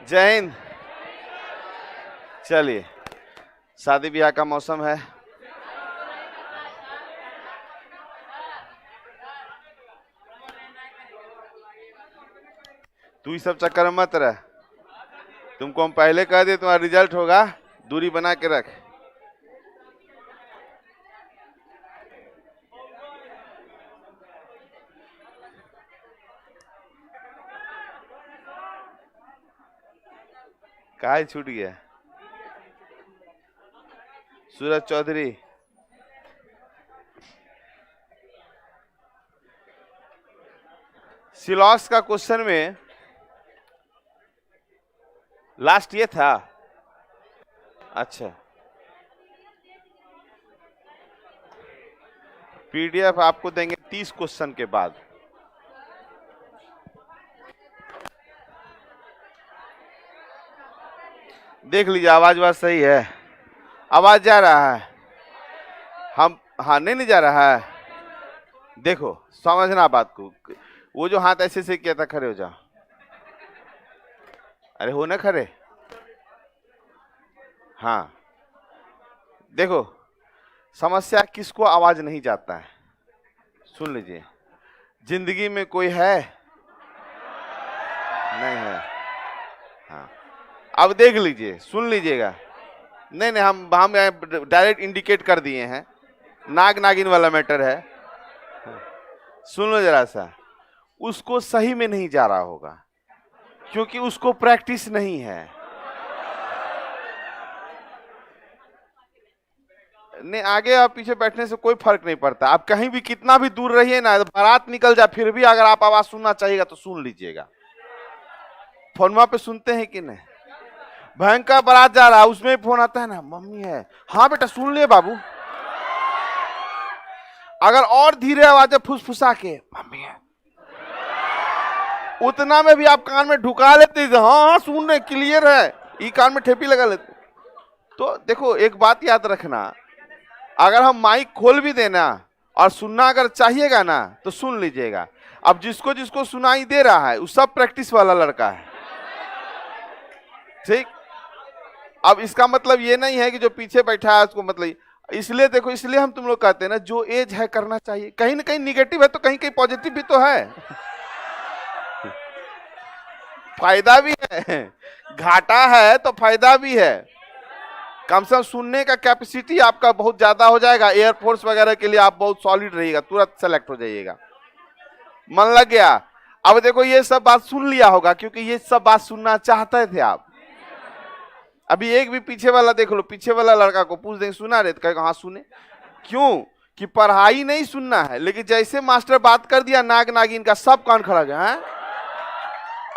जय हिंद। चलिए, शादी ब्याह का मौसम है। तू इस सब चक्कर में मत रह। तुमको हम पहले कह दे तुम्हारा रिजल्ट होगा, दूरी बना के रख। काहे छूट गया? सूरज चौधरी, सिलॉस का क्वेश्चन में लास्ट ये था। अच्छा, पीडीएफ आपको देंगे 30 क्वेश्चन के बाद। देख लीजिए, आवाज बात सही है? आवाज जा रहा है? हम हाँ, नहीं जा रहा है। देखो, समझना बात को। वो जो हाथ ऐसे से किया था, खड़े हो जाओ। अरे हो ना खड़े। हाँ, देखो, समस्या किसको आवाज नहीं जाता है? सुन लीजिए, जिंदगी में कोई है? नहीं है। हाँ, अब देख लीजिए, सुन लीजिएगा। नहीं, हम डायरेक्ट इंडिकेट कर दिए हैं, नाग नागिन वाला मैटर है। सुन लो जरा सा, उसको सही में नहीं जा रहा होगा क्योंकि उसको प्रैक्टिस नहीं है। नहीं, आगे और पीछे बैठने से कोई फर्क नहीं पड़ता। आप कहीं भी कितना भी दूर रहिए ना, बारात निकल जाए, फिर भी अगर आप आवाज सुनना चाहिएगा तो सुन लीजिएगा। फोनमा पे सुनते हैं कि नहीं? भयंकर बारात जा रहा है, उसमें फोन आता है ना, मम्मी है। हाँ बेटा, सुन लिए बाबू। अगर और धीरे आवाज है, फुसफुसा के मम्मी है, उतना में भी आप कान में ढुका लेते। हाँ सुन रहे, क्लियर है, ये कान में ठेपी लगा लेते। तो देखो, एक बात याद रखना, अगर हम माइक खोल भी देना और सुनना अगर चाहिएगा ना तो सुन लीजिएगा। अब जिसको जिसको सुनाई दे रहा है वो सब प्रैक्टिस वाला लड़का है, ठीक? अब इसका मतलब ये नहीं है कि जो पीछे बैठा है उसको मतलब, इसलिए देखो, इसलिए हम तुम लोग कहते हैं ना, जो एज है करना चाहिए। कहीं ना कहीं निगेटिव है तो कहीं कहीं पॉजिटिव भी तो है। फायदा भी है, घाटा है तो फायदा भी है। कम से कम सुनने का कैपेसिटी आपका बहुत ज्यादा हो जाएगा। एयरफोर्स वगैरह के लिए आप बहुत सॉलिड रहिएगा, तुरंत सेलेक्ट हो जाइएगा। मन लग गया? अब देखो, ये सब बात सुन लिया होगा क्योंकि ये सब बात सुनना चाहते थे आप। अभी एक भी पीछे वाला देख लो, पीछे वाला लड़का को पूछ देंगे सुना रहे, तो कहेगा हाँ सुने। क्यों? कि पढ़ाई नहीं सुनना है, लेकिन जैसे मास्टर बात कर दिया नाग नागिन का, सब कान खड़ा गया है।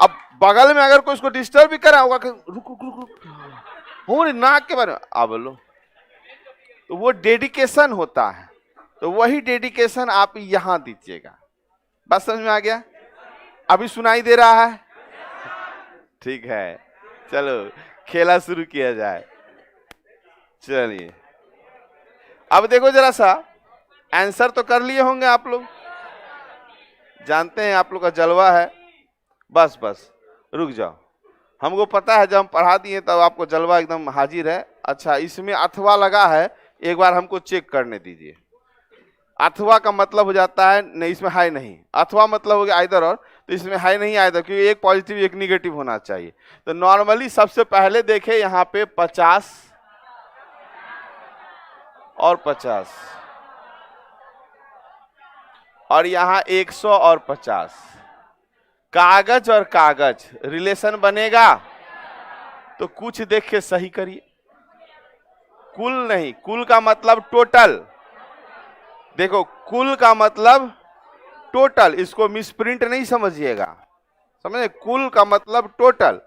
अब बगल में अगर कोई उसको डिस्टर्ब भी करा होगा, रुक रुक रुक रुक, हो रही नाक के बारे में आ बोलो, तो वो डेडिकेशन होता है। तो वही डेडिकेशन आप यहां दीजिएगा। बात समझ में आ गया? अभी सुनाई दे रहा है? ठीक है, चलो खेला शुरू किया जाए। चलिए, अब देखो जरा सा, आंसर तो कर लिए होंगे आप लोग, जानते हैं आप लोग का जलवा है। बस बस रुक जाओ, हमको पता है, जब हम पढ़ा दिए तब आपको जलवा एकदम हाजिर है। अच्छा, इसमें अथवा लगा है, एक बार हमको चेक करने दीजिए। अथवा का मतलब हो जाता है नहीं, इसमें है नहीं। अथवा मतलब हो गया आइदर और, तो इसमें है नहीं आइदर, क्योंकि एक पॉजिटिव एक निगेटिव होना चाहिए। तो नॉर्मली सबसे पहले देखे यहाँ पे 50 और 50, और यहाँ 100 और 50। कागज और कागज रिलेशन बनेगा तो कुछ देख के सही करिए। कुल नहीं, कुल का मतलब टोटल। देखो, कुल का मतलब टोटल, इसको मिसप्रिंट नहीं समझिएगा, समझे? कुल का मतलब टोटल।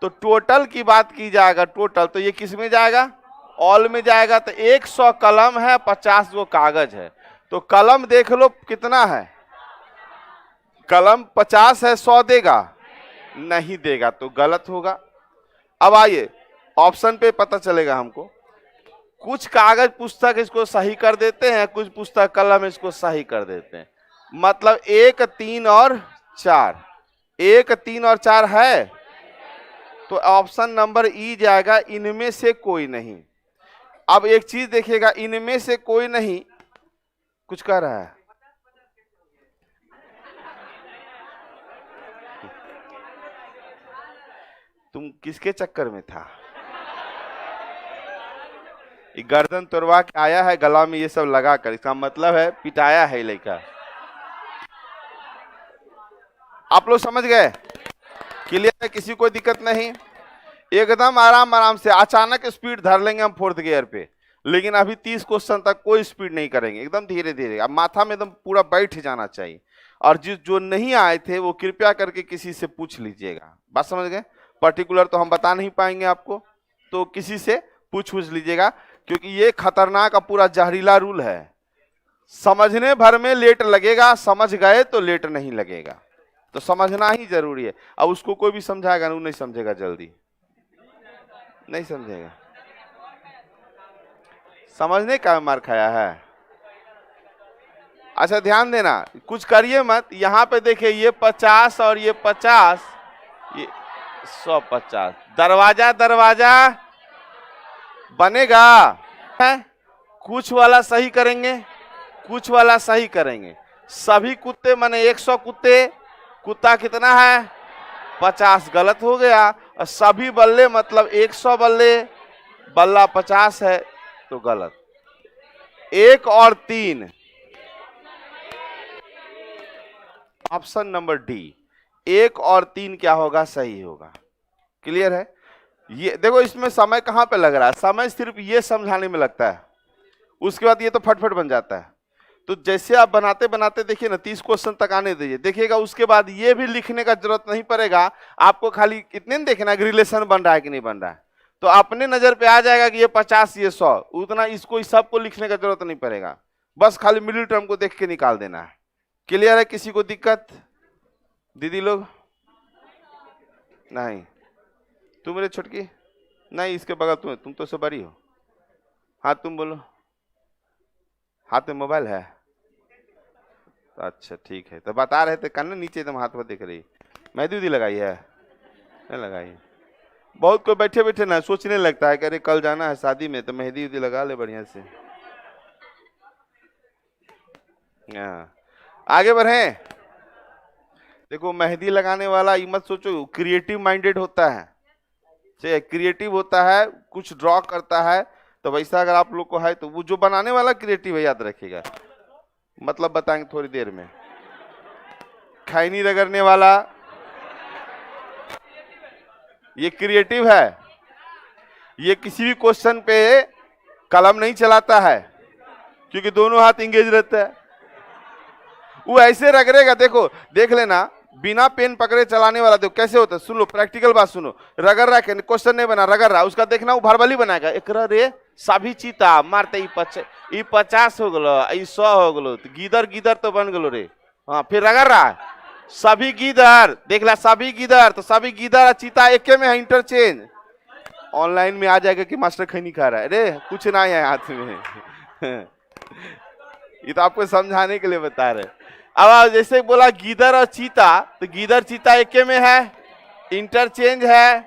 तो टोटल की बात की जाएगा, टोटल, तो ये किस में जाएगा? ऑल में जाएगा। तो 100 कलम है, 50 वो कागज है। तो कलम देख लो कितना है, कलम 50 है, 100 देगा? नहीं देगा, तो गलत होगा। अब आइए ऑप्शन पे पता चलेगा हमको। कुछ कागज पुस्तक इसको सही कर देते हैं, कुछ पुस्तक कलम इसको सही कर देते हैं। मतलब 1, 3 और 4, 1, 3 और 4 है। तो ऑप्शन नंबर ई जाएगा, इनमें से कोई नहीं। अब एक चीज देखिएगा, इनमें से कोई नहीं कुछ कह रहा है, तुम किसके चक्कर में था? गर्दन तोड़वा के आया है, गला में ये सब लगा कर, इसका मतलब है पिटाया है लड़का। आप लोग समझ गए? क्लियर है? किसी कोई दिक्कत नहीं? एकदम आराम आराम से। अचानक स्पीड धर लेंगे हम 4th गियर पे, लेकिन अभी 30 क्वेश्चन तक कोई स्पीड नहीं करेंगे, एकदम धीरे धीरे। अब माथा में एकदम पूरा बैठ जाना चाहिए। और जो नहीं आए थे वो कृपया करके किसी से पूछ लीजिएगा। बात समझ गए? पर्टिकुलर तो हम बता नहीं पाएंगे आपको, तो किसी से पूछ लीजिएगा, क्योंकि ये खतरनाक और पूरा जहरीला रूल है। समझने भर में लेट लगेगा, समझ गए तो लेट नहीं लगेगा, तो समझना ही जरूरी है। अब उसको कोई भी समझाएगा ना, वो नहीं समझेगा, जल्दी नहीं समझेगा। समझने का मार खाया है। अच्छा ध्यान देना, कुछ करिए मत। यहाँ पे देखिए, ये 50 और ये 50, ये 150। दरवाजा दरवाजा बनेगा है? कुछ वाला सही करेंगे, कुछ वाला सही करेंगे। सभी कुत्ते माने 100 कुत्ते, कुत्ता कितना है? 50, गलत हो गया। और सभी बल्ले मतलब 100 बल्ले, बल्ला 50 है, तो गलत। 1 और 3, ऑप्शन नंबर डी, 1 और 3 क्या होगा? सही होगा। क्लियर है? ये देखो, इसमें समय कहां पे लग रहा है? समय सिर्फ ये समझाने में लगता है, उसके बाद ये तो फटफट बन जाता है। तो जैसे आप बनाते बनाते देखिए ना, 30 क्वेश्चन तक आने दीजिए, देखिएगा उसके बाद ये भी लिखने का जरूरत नहीं पड़ेगा आपको। खाली इतने देखना कि रिलेशन बन रहा है कि नहीं बन रहा है, तो अपने नजर पे आ जाएगा कि ये 50 ये 100, उतना इसको इस सबको लिखने का जरूरत नहीं पड़ेगा। बस खाली मिडिल टर्म को देख के निकाल देना है। क्लियर है? किसी को दिक्कत? दीदी लोग नहीं? तुम मेरे छुटकी नहीं, इसके बगल तुम तो से बड़ी हो। हाँ तुम बोलो। हाथ में मोबाइल है? अच्छा ठीक है, तो बता रहे थे कन्ने नीचे एकदम हाथ पर दिख रही। मेहंदी उदी लगाई है? नहीं लगाई। बहुत कोई बैठे बैठे ना सोचने लगता है कि अरे कल जाना है शादी में, तो मेहंदी उदी लगा ले बढ़िया से। आगे बढ़े। देखो, मेहंदी लगाने वाला ये मत सोचो क्रिएटिव माइंडेड होता है, चाहे क्रिएटिव होता है, कुछ ड्रॉ करता है, तो वैसा अगर आप लोग को है तो वो जो बनाने वाला क्रिएटिव है, याद रखिएगा। मतलब बताएंगे थोड़ी देर में। खैनी रगड़ने वाला ये क्रिएटिव है, ये किसी भी क्वेश्चन पे कलम नहीं चलाता है, क्योंकि दोनों हाथ इंगेज रहता है। वो ऐसे रगड़ेगा, देखो देख लेना, बिना पेन पकड़े चलाने वाला देखो कैसे होता है। सुन लो, प्रैक्टिकल बात सुनो। रगड़ रहा है, क्वेश्चन नहीं बना, रगड़ रहा, उसका देखना वो भरबली बनाएगा। एक रे सभी चीता मारते, 50 हो गलो, 100 हो गलो, तो गीदर गीदर तो बन गलो रे। हाँ, फिर रगड़ रहा है, सभी गीदर, देख ला सभी गीदर, तो सभी गीदर और चीता एक में है, इंटरचेंज। ऑनलाइन में आ जाएगा कि मास्टर खैनी खा रहा है, अरे कुछ ना है हाथ में। ये तो आपको समझाने के लिए बता रहे। अब जैसे बोला गीदर और चीता, तो गीदर चीता एक में है, इंटरचेंज है,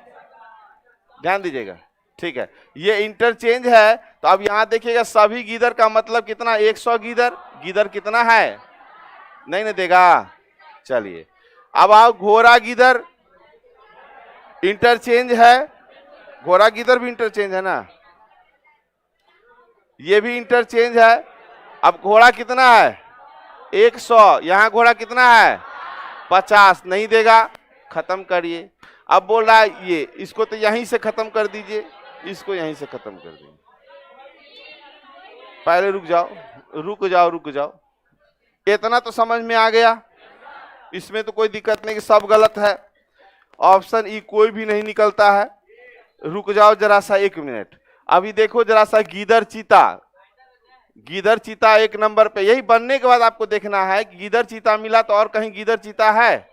ध्यान दीजिएगा। ठीक है, ये इंटरचेंज है। तो अब यहां देखिएगा, सभी गीदर का मतलब कितना? 100 गीदर। गीदर कितना है? नहीं ना देगा। चलिए अब आओ, घोड़ा गीदर इंटरचेंज है, घोड़ा गीदर भी इंटरचेंज है ना, ये भी इंटरचेंज है। अब घोड़ा कितना है? 100। यहां घोड़ा कितना है? 50। नहीं देगा, खत्म करिए। अब बोल रहा है ये, इसको तो यहीं से खत्म कर दीजिए, इसको यहीं से खत्म कर दीजिए। पहले रुक जाओ, रुक जाओ, रुक जाओ। इतना तो समझ में आ गया, इसमें तो कोई दिक्कत नहीं कि सब गलत है। ऑप्शन ई कोई भी नहीं निकलता है। रुक जाओ जरा सा 1 मिनट। अभी देखो जरा सा, गीदर चीता, गीदर चीता 1 नंबर पे। यही बनने के बाद आपको देखना है कि गीदर चीता मिला तो और कहीं गीदर चीता है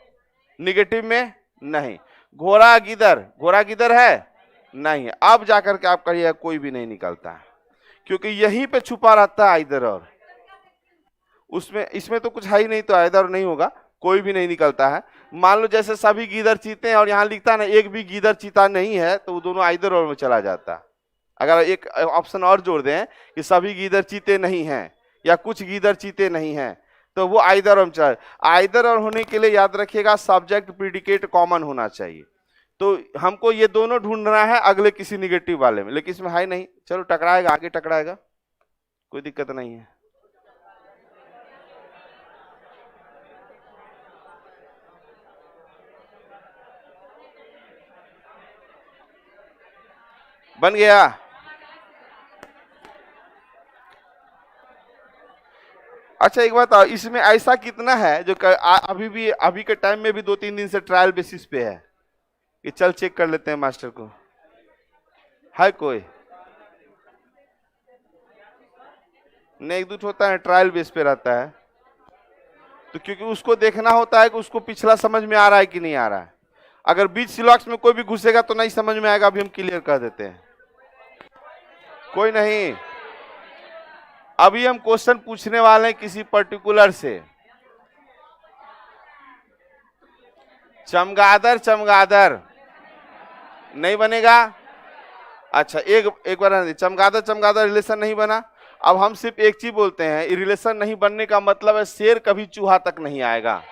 निगेटिव में? नहीं। घोड़ा गीदर, घोड़ा गीदर है? नहीं। अब जाकर के आप कहिए कोई भी नहीं निकलता है, क्योंकि यहीं पे छुपा रहता है इधर और उसमें। इसमें तो कुछ है ही नहीं, तो इधर नहीं होगा। कोई भी नहीं निकलता है। मान लो जैसे सभी गीदड़ चीते हैं और यहाँ लिखता है ना एक भी गीदड़ चीता नहीं है, तो वो दोनों आइदर और में चला जाता है। अगर एक ऑप्शन और जोड़ दें कि सभी गीदड़ चीते नहीं हैं या कुछ गीदड़ चीते नहीं हैं, तो वो आइदर और में चला। आइदर और होने के लिए याद रखिएगा सब्जेक्ट प्रीडिकेट कॉमन होना चाहिए। तो हमको ये दोनों ढूंढना है अगले किसी निगेटिव वाले में, लेकिन इसमें है नहीं। चलो टकराएगा, आगे टकराएगा, कोई दिक्कत नहीं है। बन गया। अच्छा एक बात, इसमें ऐसा कितना है जो अभी भी, अभी के टाइम में भी 2-3 दिन से ट्रायल बेसिस पे है कि चल चेक कर लेते हैं मास्टर को, है कोई? नहीं, एक दूठ होता है, ट्रायल बेस पे रहता है। तो क्योंकि उसको देखना होता है कि उसको पिछला समझ में आ रहा है कि नहीं आ रहा है। अगर बीच सिलॉक्स में कोई भी घुसेगा तो नहीं समझ में आएगा। अभी हम क्लियर कर देते हैं। कोई नहीं, अभी हम क्वेश्चन पूछने वाले हैं किसी पर्टिकुलर से। चमगादड़ चमगादड़ नहीं बनेगा। अच्छा एक बार चमगादड़ चमगादड़ रिलेशन नहीं बना। अब हम सिर्फ एक चीज बोलते हैं, रिलेशन नहीं बनने का मतलब है शेर कभी चूहा तक नहीं आएगा,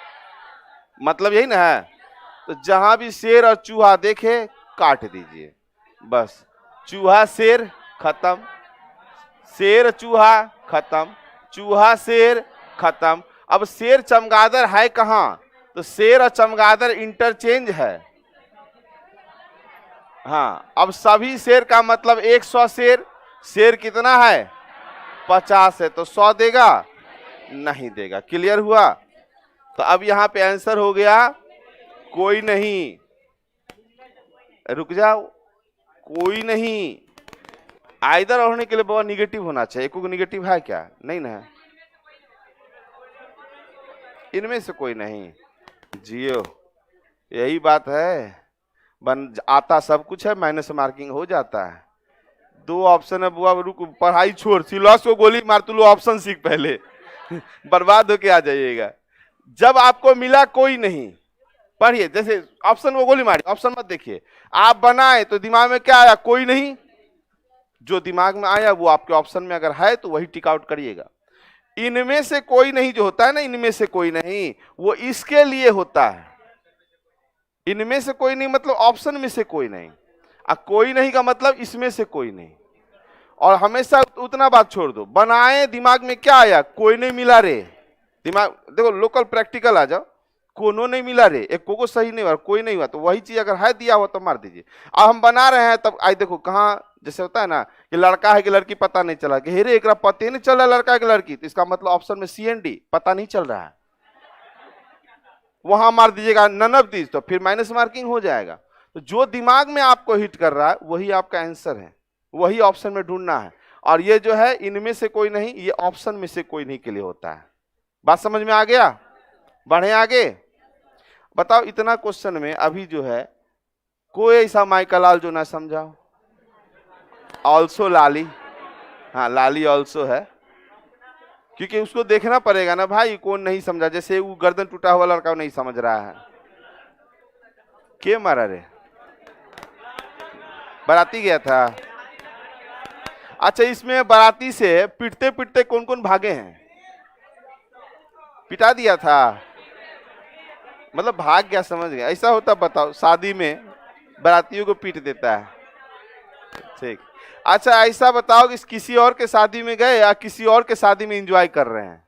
मतलब यही ना है। तो जहां भी शेर और चूहा देखे काट दीजिए, बस। चूहा शेर खत्म, शेर चूहा खत्म, चूहा शेर खत्म। अब शेर चमगादड़ है कहां? तो शेर और चमगादड़ इंटरचेंज है। हाँ, अब सभी शेर का मतलब 100 शेर। शेर कितना है? 50 है, तो 100 देगा? नहीं देगा। क्लियर हुआ? तो अब यहां पे आंसर हो गया कोई नहीं। रुक जाओ, कोई नहीं। आइदर होने के लिए बहुत निगेटिव होना चाहिए। कोई निगेटिव है क्या? नहीं ना है। इनमें से कोई नहीं। जियो, यही बात है। बन आता सब कुछ है, माइनस मार्किंग हो जाता है। 2 ऑप्शन है बुआ, रुक, पढ़ाई छोड़, सिलॉस को गोली मार, तू लो ऑप्शन सीख पहले बर्बाद होके आ जाइएगा। जब आपको मिला कोई नहीं, पढ़िए, जैसे ऑप्शन को गोली मारी, ऑप्शन मत देखिए। आप बनाए तो दिमाग में क्या आया? कोई नहीं। जो दिमाग में आया वो आपके ऑप्शन में अगर है तो वही टिक आउट करिएगा। इनमें से कोई नहीं जो होता है ना, इनमें से कोई नहीं, वो इसके लिए होता है। इनमें से कोई नहीं मतलब ऑप्शन में से कोई नहीं। कोई नहीं का मतलब इसमें से कोई नहीं। और हमेशा उतना बात छोड़ दो, बनाए दिमाग में क्या आया? कोई नहीं मिला रे। दिमाग देखो, लोकल प्रैक्टिकल आ जाओ, कोनो नहीं मिला रे, एक को सही नहीं हुआ, कोई नहीं हुआ, तो वही चीज अगर है दिया हुआ तो मार दीजिए। अब हम बना रहे हैं तब आई देखो कहाँ, जैसे होता है ना कि लड़का है कि लड़की पता नहीं चला, कि हेरे एक पता नहीं चल रहा लड़का है कि लड़की, तो इसका मतलब ऑप्शन में CND पता नहीं चल रहा है, वहां मार दीजिएगा नन ऑफ दिस, तो फिर माइनस मार्किंग हो जाएगा। तो जो दिमाग में आपको हिट कर रहा है वही आपका आंसर है, वही ऑप्शन में ढूंढना है। और ये जो है इनमें से कोई नहीं, ये ऑप्शन में से कोई नहीं के लिए होता है। बात समझ में आ गया? बढ़े आगे। बताओ इतना क्वेश्चन में अभी जो है कोई ऐसा माइकल लाल जो ना समझाओ? ऑल्सो लाली, हाँ लाली ऑल्सो है, क्योंकि उसको देखना पड़ेगा ना भाई कौन नहीं समझा। जैसे वो गर्दन टूटा हुआ लड़का नहीं समझ रहा है, के मारा रे? बाराती गया था। अच्छा, इसमें बाराती से पिटते पिटते कौन कौन भागे हैं? पिटा दिया था मतलब भाग गया, समझ गया। ऐसा होता बताओ, शादी में बारातियों को पीट देता है, ठीक। अच्छा ऐसा बताओ कि किसी और के शादी में गए या किसी और के शादी में एंजॉय कर रहे हैं?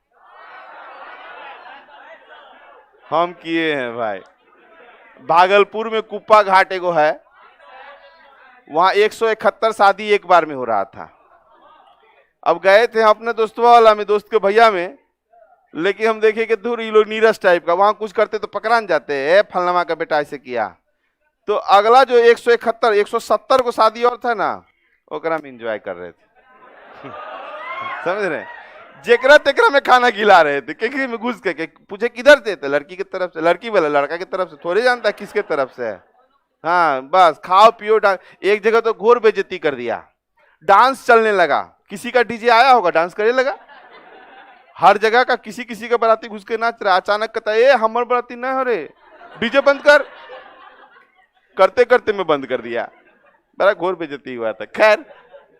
हम किए हैं भाई। भागलपुर में कुप्पा घाट एगो है, वहां 171 शादी एक बार में हो रहा था। अब गए थे अपने दोस्तों वाला में, दोस्त के भैया में, लेकिन हम देखे कि दूर ये लोग नीरस टाइप का, वहां कुछ करते तो पकड़ान जाते हैं, फलनमा का बेटा ऐसे किया। तो अगला जो 171 170 को शादी और था ना, ओकरा में एंजॉय कर रहे थे समझ रहे? जेकरा तेकरा में खाना खिला रहे थे, केकरी में घुस के पूछे किधर से, तो लड़की की तरफ से, लड़की वाला लड़का की तरफ से, थोड़े जानता है किसके तरफ से है। हाँ बस खाओ पियो डांस। एक जगह तो घोर बेइज्जती कर दिया, डांस चलने लगा, किसी का डीजे आया होगा डांस करने लगा, हर जगह का किसी किसी का बाराती घुस के नाच रहा, अचानक कहता है ए हमर बाराती ना हो रे, डीजे बंद कर। करते करते मैं बंद कर दिया, बड़ा घोर बेइज्जती हुआ था। खैर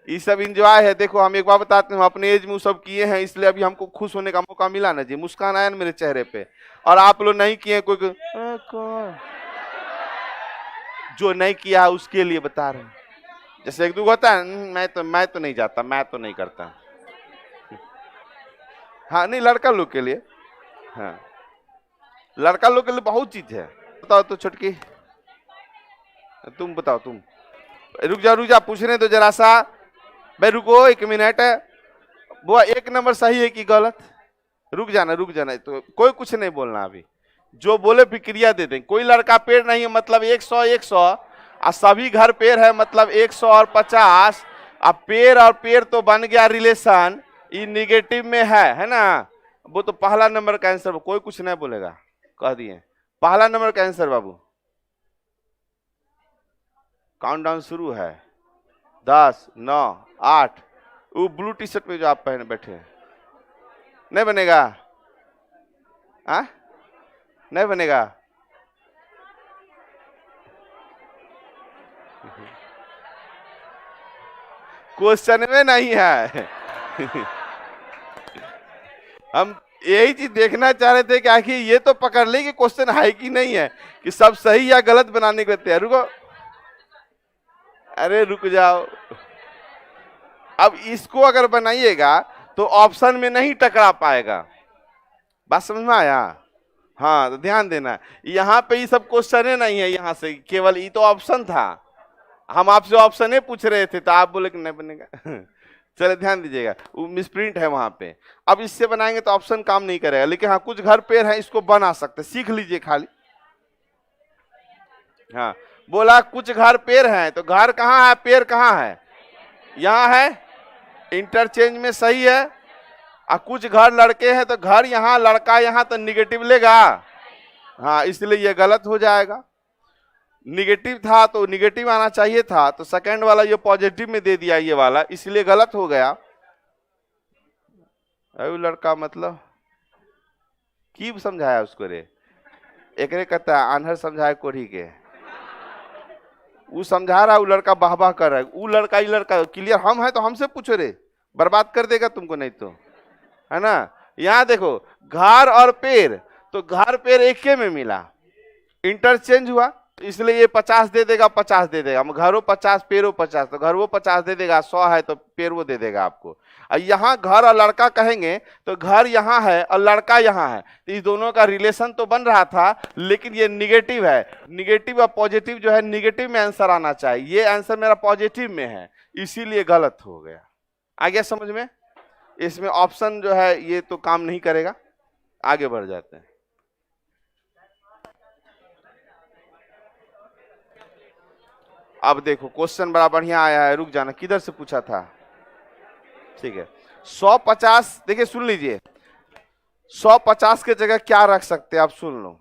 ये सब इंजॉय है। देखो हम एक बार बताते हैं, अपने एज में वो सब किए हैं, इसलिए अभी हमको खुश होने का मौका मिला ना जी, मुस्कान आया ना मेरे चेहरे पे। और आप लोग नहीं किए, कोई जो नहीं किया है उसके लिए बता रहे हैं। जैसे एक दो होता है मैं तो नहीं जाता, मैं तो नहीं करता। हाँ नहीं, लड़का लोग के लिए, हाँ लड़का लोग के लिए बहुत चीज है। बताओ तो छुटकी, तुम बताओ, तुम रुक जा पूछने दो जरा सा। भाई रुको 1 मिनट, वो 1 नंबर सही है कि गलत? रुक जाना तो कोई कुछ नहीं बोलना अभी, जो बोले प्रक्रिया दे दें। कोई लड़का पेड़ नहीं है मतलब 100 100, और सभी घर पेड़ है मतलब 100 और 50। अब पेड़ और पेड़ तो बन गया रिलेशन, ये निगेटिव में है ना। वो तो पहला नंबर का आंसर, कोई कुछ नहीं बोलेगा, कह दिए पहला नंबर का आंसर। बाबू काउंटडाउन शुरू है, 10 9 8। वो ब्लू टी शर्ट में जो आप पहने बैठे हैं, नहीं बनेगा? आ? नहीं बनेगा? क्वेश्चन में नहीं है। हम यही चीज देखना चाह रहे थे कि आखिर ये तो पकड़ ले कि क्वेश्चन है कि नहीं है, कि सब सही या गलत बनाने को तैयार। रुको, अरे रुक जाओ। अब इसको अगर बनाइएगा तो ऑप्शन में नहीं टकरा पाएगा। बात समझ में आया? हाँ तो ध्यान देना, यहाँ पे ये सब क्वेश्चन नहीं है, यहाँ से केवल ये तो ऑप्शन था। हम आपसे ऑप्शन ही पूछ रहे थे तो आप बोले कि नहीं बनेगा। चले ध्यान दीजिएगा, वो मिसप्रिंट है वहां पे। अब इससे बनाएंगे तो ऑप्शन काम नहीं करेगा, लेकिन हाँ कुछ घर पेड़ है इसको बना सकते, सीख लीजिए खाली। हाँ बोला कुछ घर पेड़ हैं, तो घर कहाँ है, पेड़ कहाँ है? यहाँ है, इंटरचेंज में सही है। और कुछ घर लड़के हैं तो घर यहाँ लड़का यहाँ, तो निगेटिव लेगा। हाँ इसलिए ये गलत हो जाएगा। निगेटिव था तो निगेटिव आना चाहिए था, तो सेकंड वाला ये पॉजिटिव में दे दिया ये वाला, इसलिए गलत हो गया। अरे लड़का मतलब की समझाया उसको रे, एक रे कहता है आन्हर समझाए कोढ़ी के। वो समझा रहा है, वो लड़का बाह बाह कर रहा है। वो लड़का ये लड़का क्लियर हम है तो हमसे पूछो रे, बर्बाद कर देगा तुमको नहीं तो, है ना। यहाँ देखो घर और पेड़, तो घर पेड़ एक में मिला, इंटरचेंज हुआ, तो इसलिए ये 50 दे देगा, 50 दे देगा। घरों 50 पेड़ों 50, तो घर वो 50 दे देगा, 100 है तो पेड़ वो दे देगा आपको। और यहाँ घर और लड़का कहेंगे तो घर यहाँ है और लड़का यहाँ है, तो इस दोनों का रिलेशन तो बन रहा था, लेकिन ये निगेटिव है। निगेटिव और पॉजिटिव जो है, निगेटिव में आंसर आना चाहिए, ये आंसर मेरा पॉजिटिव में है, इसीलिए गलत हो गया। आ गया समझ में? इसमें ऑप्शन जो है ये तो काम नहीं करेगा। आगे बढ़ जाते हैं। अब देखो क्वेश्चन बड़ा बढ़िया आया है, रुक जाना, किधर से पूछा था? ठीक है 150, देखिए सुन लीजिए, 150 के जगह क्या रख सकते हैं आप, सुन लो।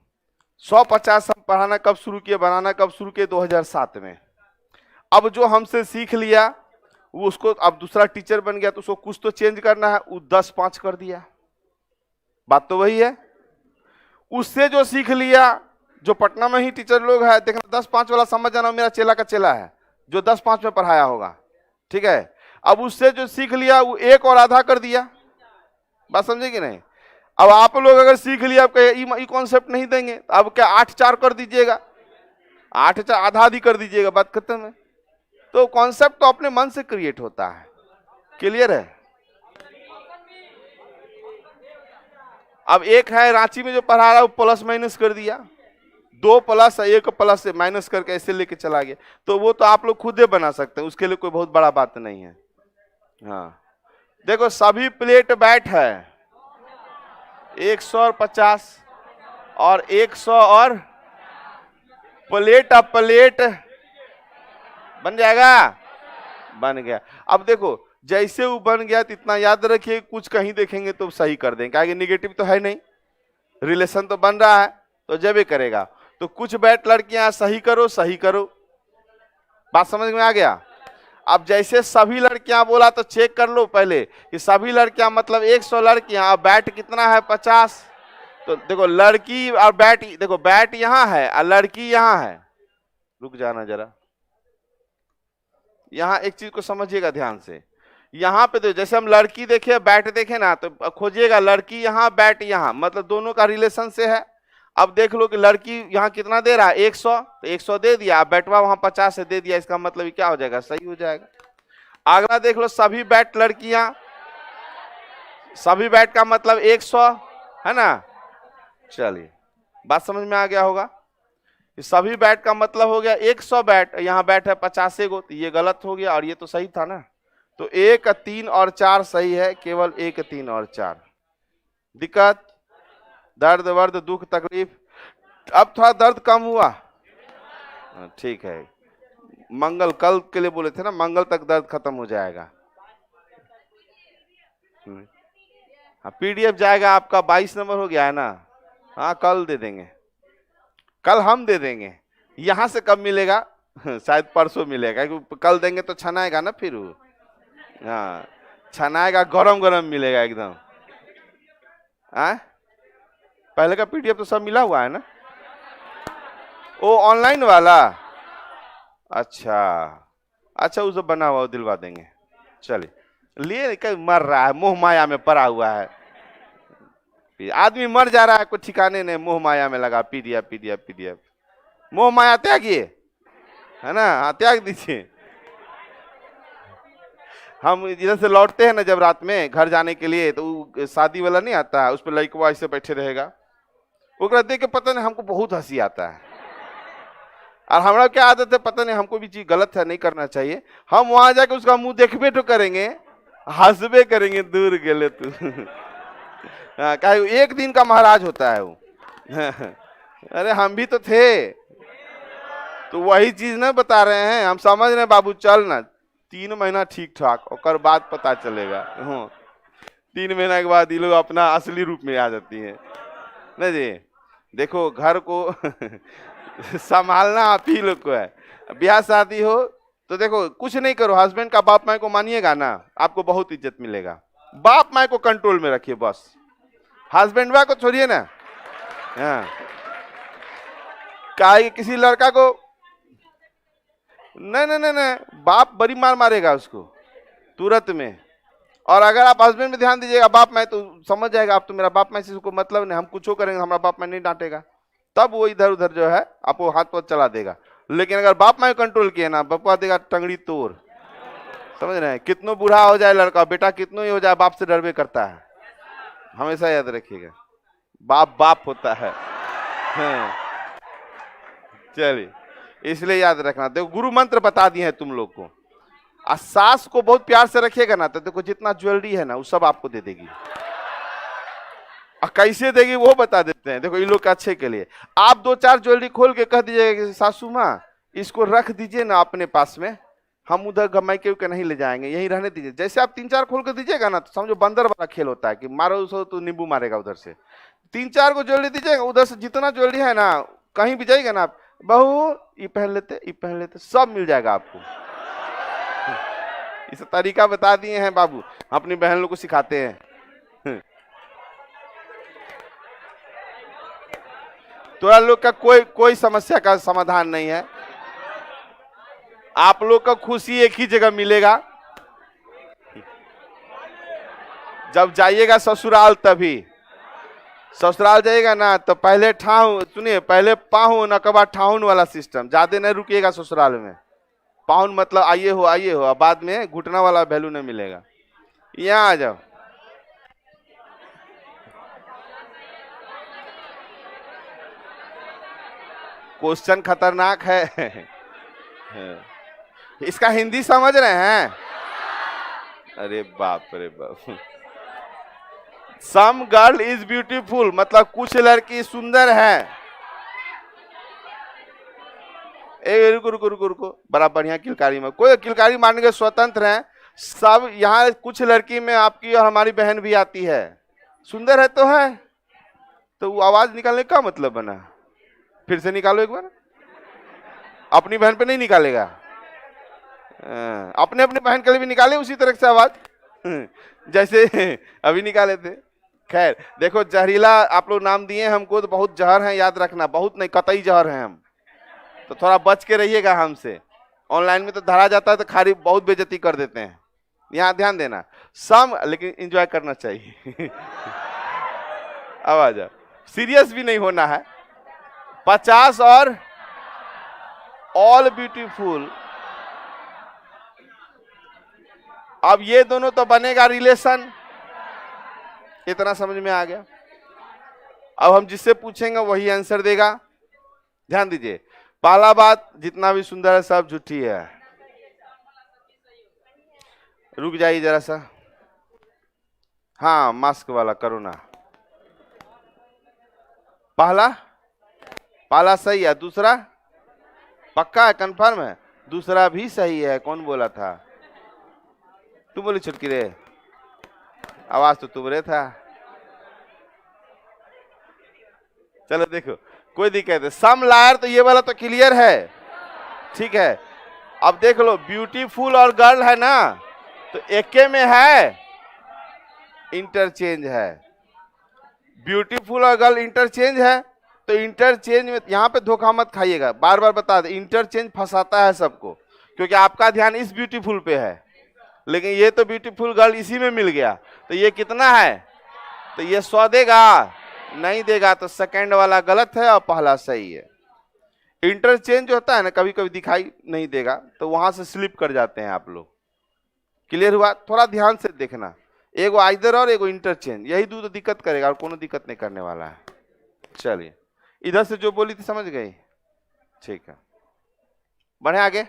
150 हम पढ़ाना कब शुरू किए, बनाना कब शुरू किए? 2007 में। अब जो हमसे सीख लिया वो उसको, अब दूसरा टीचर बन गया तो उसको कुछ तो चेंज करना है, वो 10-5 कर दिया। बात तो वही है। उससे जो सीख लिया, जो पटना में ही टीचर लोग है, देखना 10-5 वाला समझ जाना, मेरा चेला का चेला है जो 10-5 में पढ़ाया होगा, ठीक है। अब उससे जो सीख लिया वो 1 और आधा कर दिया। बात समझे कि नहीं? अब आप लोग अगर सीख लिया, आप ये कॉन्सेप्ट नहीं देंगे, तो अब क्या 8-4 कर दीजिएगा, 8-4 आधा आधी कर दीजिएगा, बात खत्म है। तो कॉन्सेप्ट तो अपने मन से क्रिएट होता है। क्लियर है? अब एक है रांची में जो पढ़ा रहा है, वो प्लस माइनस कर दिया, 2 प्लस 1 प्लस से माइनस करके ऐसे लेके चला गया, तो वो तो आप लोग खुद ही बना सकते हैं, उसके लिए कोई बहुत बड़ा बात नहीं है। हाँ देखो सभी प्लेट बैठ है 100 और 50 और 100 और प्लेट, अब प्लेट बन जाएगा, बन गया। अब देखो जैसे वो बन गया तो इतना याद रखिए, कुछ कहीं देखेंगे तो सही कर देंगे, क्या निगेटिव तो है नहीं, रिलेशन तो बन रहा है तो जब ये करेगा। तो कुछ बैठ लड़कियां सही करो, सही करो, बात समझ में आ गया। अब जैसे सभी लड़कियां बोला तो चेक कर लो पहले कि सभी लड़कियां मतलब 100 लड़कियां, अब बैट कितना है 50। तो देखो लड़की और बैट, देखो बैट यहाँ है और लड़की यहाँ है। रुक जाना जरा, यहाँ एक चीज को समझिएगा ध्यान से। यहाँ पे तो जैसे हम लड़की देखे बैट देखे ना, तो खोजिएगा लड़की यहाँ बैट यहाँ, मतलब दोनों का रिलेशन से है। अब देख लो कि लड़की यहाँ कितना दे रहा है 100, तो 100 दे दिया, बैटवा वहां 50 से दे दिया, इसका मतलब क्या हो जाएगा, सही हो जाएगा। अगला देख लो सभी बैट लड़कियां, सभी बैट का मतलब 100 है ना। चलिए बात समझ में आ गया होगा। सभी बैट का मतलब हो गया 100 बैट, यहाँ बैट है 50 गो, तो ये गलत हो गया और ये तो सही था ना। तो 1, 3 और 4 सही है, केवल 1, 3 और 4। दिक्कत, दर्द वर्द दुख तकलीफ, अब थोड़ा दर्द कम हुआ, ठीक है। मंगल कल के लिए बोले थे ना, मंगल तक दर्द खत्म हो जाएगा। हाँ पीडीएफ जाएगा आपका, 22 नंबर हो गया है ना। हाँ कल दे देंगे, कल हम दे देंगे। यहां से कब मिलेगा शायद परसों मिलेगा, क्योंकि कल देंगे तो छनाएगा ना फिर वो। हाँ छनाएगा, गरम गरम मिलेगा एकदम। पहले का पीडीएफ तो सब मिला हुआ है ना, वो ऑनलाइन वाला। अच्छा अच्छा, वो सब बना हुआ दिलवा देंगे। चलिए लिए कहीं मर रहा है, मोह माया में पड़ा हुआ है आदमी, मर जा रहा है, कुछ ठिकाने नहीं, मोह माया में लगा पीडीएफ पीडीएफ पीडीएफ। मोह माया त्यागिए, है ना, हाँ त्याग दीजिए। हम इधर से लौटते हैं ना जब रात में घर जाने के लिए, तो शादी वाला नहीं आता है, उस पर लड़का ऐसे बैठे रहेगा, वो देख के पता नहीं हमको बहुत हंसी आता है। और हमारा क्या आदत है पता नहीं, हमको भी चीज गलत है, नहीं करना चाहिए। हम वहां जाके उसका मुंह देखबे तो करेंगे, हंसबे करेंगे, दूर गेले तू एक दिन का महाराज होता है वो अरे हम भी तो थे, तो वही चीज ना बता रहे हैं, हम समझ रहे हैं बाबू चल ना 3 महीना ठीक ठाक, और बाद पता चलेगा। 3 महीना के बाद ये लोग अपना असली रूप में आ जाती है ना जी। देखो घर को संभालना आप ही लोग को है। ब्याह शादी हो तो देखो कुछ नहीं करो, हस्बैंड का बाप माई को मानिएगा ना, आपको बहुत इज्जत मिलेगा। बाप माई को कंट्रोल में रखिए बस, हस्बैंड वाइफ को छोड़िए ना। हाँ किसी लड़का को नहीं नहीं नहीं, बाप बड़ी मार मारेगा उसको तुरंत में। और अगर आप हस्बैंड में ध्यान दीजिएगा बाप माई, तो समझ जाएगा आप तो मेरा बाप माई से उसको मतलब नहीं, हम कुछ करेंगे हमारा बाप माई नहीं डांटेगा, तब वो इधर उधर जो है आपको हाथ पर चला देगा। लेकिन अगर बाप माई कंट्रोल किए ना, बापा देगा टंगड़ी तोड़। समझ रहे हैं, कितनो बूढ़ा हो जाए लड़का, बेटा कितनो ही हो जाए, बाप से डरबे करता है, हमेशा याद रखिएगा, बाप बाप होता है। चलिए इसलिए याद रखना। देखो गुरु मंत्र बता दिए हैं तुम लोग को, और सास को बहुत प्यार से रखिएगा ना, तो देखो जितना ज्वेलरी है ना वो सब आपको दे देगी। और कैसे देगी वो बता देते हैं, देखो इन लोग के अच्छे के लिए। आप 2-4 ज्वेलरी खोल के कह दीजिएगा कि सासू माँ इसको रख दीजिए ना अपने पास में, हम उधर गमाई के नहीं ले जाएंगे, यहीं रहने दीजिए। जैसे आप 3-4 खोल कर दीजिएगा ना, तो समझो बंदर वाला खेल होता है कि मारो उसको तो नींबू मारेगा। उधर से 3-4 को ज्वेलरी दीजिएगा, उधर से जितना ज्वेलरी है ना, कहीं भी जाइएगा ना आप, बहू ये पहन लेते, सब मिल जाएगा आपको। इस तरीका बता दिए हैं बाबू, अपनी बहन लोग को सिखाते हैं। तो लोग का कोई समस्या का समाधान नहीं है, आप लोग का खुशी एक ही जगह मिलेगा, जब जाइएगा ससुराल। तभी ससुराल जाइएगा ना, तो पहले ठाउन, सुनिए, पहले पाहुन अकबा ठाउन वाला सिस्टम, ज्यादा नहीं रुकिएगा ससुराल में। पाहुन मतलब आइए हो, बाद में घुटना वाला वैल्यू नहीं मिलेगा। यहाँ आ जाओ, क्वेश्चन खतरनाक है। इसका हिंदी समझ रहे हैं? अरे बाप रे बाप। सम गर्ल इज ब्यूटीफुल मतलब कुछ लड़की सुंदर है। रुको, बड़ा बढ़िया किलकारी में, कोई किलकारी मारने के स्वतंत्र हैं सब। यहाँ कुछ लड़की में आपकी और हमारी बहन भी आती है, सुंदर है तो वो आवाज निकालने का मतलब बना। फिर से निकालो एक बार, अपनी बहन पे नहीं निकालेगा। अपने अपने बहन के लिए भी निकाले उसी तरह से आवाज जैसे अभी निकाले थे। खैर देखो, जहरीला आप लोग नाम दिए हमको, तो बहुत जहर है, याद रखना, बहुत नहीं, कतई जहर है हम, तो थोड़ा बच के रहिएगा हमसे। ऑनलाइन में तो धरा जाता है तो खाली बहुत बेइज्जती कर देते हैं, यहाँ ध्यान देना। सम लेकिन एंजॉय करना चाहिए अब आ जाओ, सीरियस भी नहीं होना है। 50 और ऑल ब्यूटीफुल, अब ये दोनों तो बनेगा रिलेशन, इतना समझ में आ गया। अब हम जिससे पूछेंगे वही आंसर देगा। ध्यान दीजिए, पहला बात, जितना भी सुंदर है सब झूठी है। रुक जाइए जरा सा, हाँ मास्क वाला करो ना। पहला सही है, दूसरा पक्का है, कंफर्म है, दूसरा भी सही है। कौन बोला था? तू बोली छुटकी रे, आवाज तो तुम्हारे था। चलो देखो, कोई दिक्कत है, सम लायर तो ये वाला तो क्लियर है, ठीक है। अब देख लो, ब्यूटीफुल और गर्ल है ना, तो एके में है, इंटरचेंज है। ब्यूटीफुल और गर्ल इंटरचेंज है, तो इंटरचेंज में यहां पे धोखा मत खाइएगा, बार बार बता दे, इंटरचेंज फंसाता है सबको, क्योंकि आपका ध्यान इस ब्यूटीफुल पे है, लेकिन ये तो ब्यूटीफुल गर्ल इसी में मिल गया, तो ये कितना है? तो ये 100 देगा, नहीं देगा तो सेकंड वाला गलत है और पहला सही है। इंटरचेंज होता है ना, कभी कभी दिखाई नहीं देगा, तो वहां से स्लिप कर जाते हैं आप लोग। क्लियर हुआ? थोड़ा ध्यान से देखना, एगो आइदर और एगो इंटरचेंज, यही दो तो दिक्कत करेगा और कोनो दिक्कत नहीं करने वाला है। चलिए, इधर से जो बोली थी समझ गई? ठीक है, बढ़े आगे।